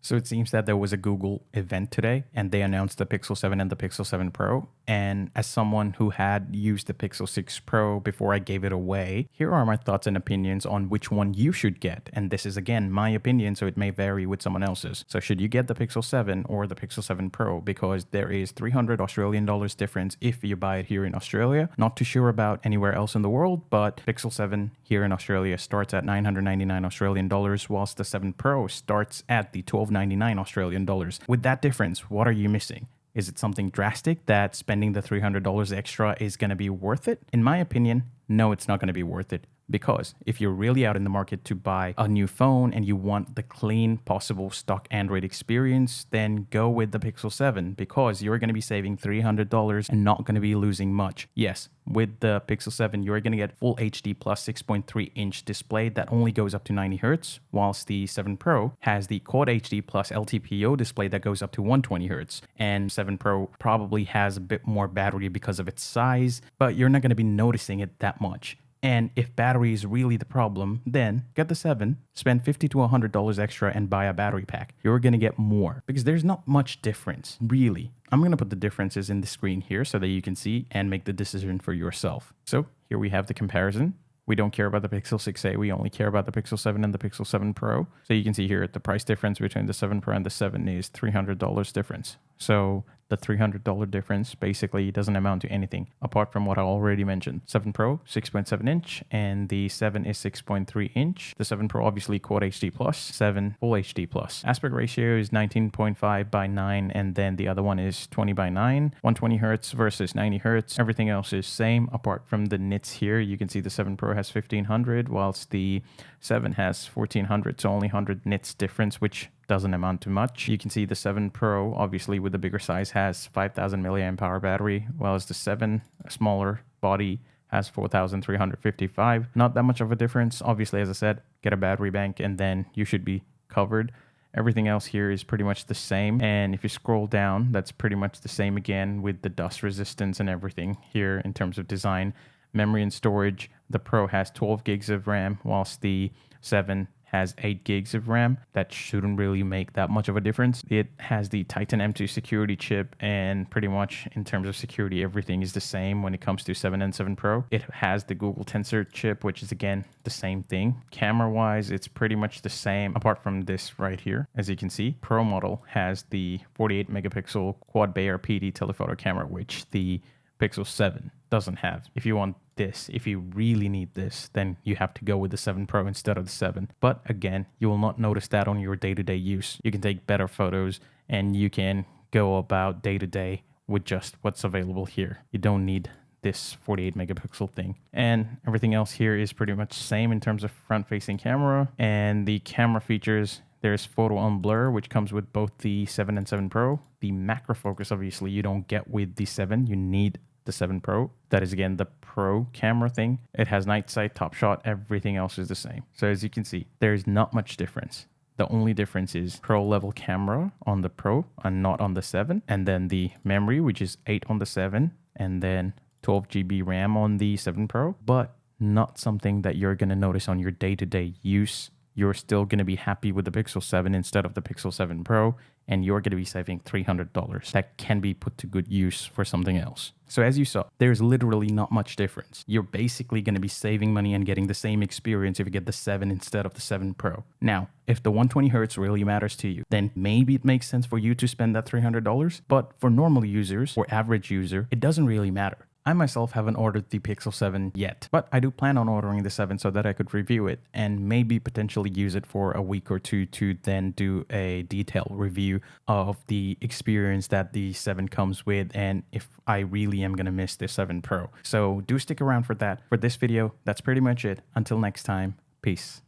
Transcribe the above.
So it seems that there was a Google event today and they announced the Pixel 7 and the Pixel 7 Pro. And as someone who had used the Pixel 6 Pro before I gave it away, here are my thoughts and opinions on which one you should get. And this is again my opinion, so it may vary with someone else's. So should you get the Pixel 7 or the Pixel 7 Pro? Because there is 300 Australian dollars difference if you buy it here in Australia. Not too sure about anywhere else in the world, but Pixel 7 here in Australia starts at 999 Australian dollars, whilst the 7 Pro starts at the 1299 Australian dollars. With that difference, what are you missing? Is it something drastic that spending the $300 extra is going to be worth it? In my opinion, no, it's not going to be worth it. Because if you're really out in the market to buy a new phone and you want the clean possible stock Android experience, then go with the Pixel 7 because you're going to be saving $300 and not going to be losing much. Yes, with the Pixel 7, you're going to get full HD plus 6.3 inch display that only goes up to 90 Hz, whilst the 7 Pro has the Quad HD plus LTPO display that goes up to 120 Hz. And 7 Pro probably has a bit more battery because of its size, but you're not going to be noticing it that much. And if battery is really the problem, then get the 7, spend $50 to $100 extra and buy a battery pack. You're going to get more because there's not much difference, really. I'm going to put the differences in the screen here so that you can see and make the decision for yourself. So here we have the comparison. We don't care about the Pixel 6a, we only care about the Pixel 7 and the Pixel 7 Pro. So you can see here the price difference between the 7 Pro and the 7 is $300 difference. So the $300 difference basically doesn't amount to anything apart from what I already mentioned. 7 Pro, 6.7 inch, and the 7 is 6.3 inch. The 7 Pro obviously Quad HD plus, 7 Full HD plus. Aspect ratio is 19.5 by 9, and then the other one is 20 by 9. 120 Hz versus 90 Hz. Everything else is same apart from the nits here. You can see the 7 Pro has 1500, whilst the 7 has 1400, so only 100 nits difference, which doesn't amount to much. You can see the 7 Pro, obviously with the bigger size, has 5000 milliamp hour battery, whereas the 7, a smaller body, has 4355. Not that much of a difference. Obviously, as I said, get a battery bank and then you should be covered. Everything else here is pretty much the same. And if you scroll down, that's pretty much the same again with the dust resistance and everything here in terms of design. Memory and storage, the Pro has 12 gigs of RAM, whilst the 7 has 8 gigs of RAM. That shouldn't really make that much of a difference. It has the Titan M2 security chip, and pretty much in terms of security, everything is the same when it comes to 7 and 7 Pro. It has the Google Tensor chip, which is again the same thing. Camera-wise, it's pretty much the same apart from this right here. As you can see, Pro model has the 48 megapixel quad Bayer PD telephoto camera, which the Pixel 7 doesn't have. If you want this, if you really need this, then you have to go with the 7 Pro instead of the 7. But again, you will not notice that on your day-to-day use. You can take better photos and you can go about day-to-day with just what's available here. You don't need this 48 megapixel thing. And everything else here is pretty much the same in terms of front-facing camera. And the camera features, there's photo on blur, which comes with both the 7 and 7 Pro. The macro focus, obviously, you don't get with the 7. You need the 7 Pro. That is again the Pro camera thing. It has night sight, top shot, everything else is the same. So as you can see, there's not much difference. The only difference is Pro level camera on the Pro and not on the 7. And then the memory, which is 8 on the 7, and then 12 GB RAM on the 7 Pro, but not something that you're going to notice on your day-to-day use. You're still going to be happy with the Pixel 7 instead of the Pixel 7 Pro, and you're going to be saving $300 that can be put to good use for something else. So as you saw, there's literally not much difference. You're basically going to be saving money and getting the same experience if you get the 7 instead of the 7 Pro. Now, if the 120 Hz really matters to you, then maybe it makes sense for you to spend that $300, but for normal users or average user, it doesn't really matter. I myself haven't ordered the Pixel 7 yet, but I do plan on ordering the 7 so that I could review it and maybe potentially use it for a week or two to then do a detailed review of the experience that the 7 comes with and if I really am going to miss the 7 Pro. So do stick around for that. For this video, that's pretty much it. Until next time, peace.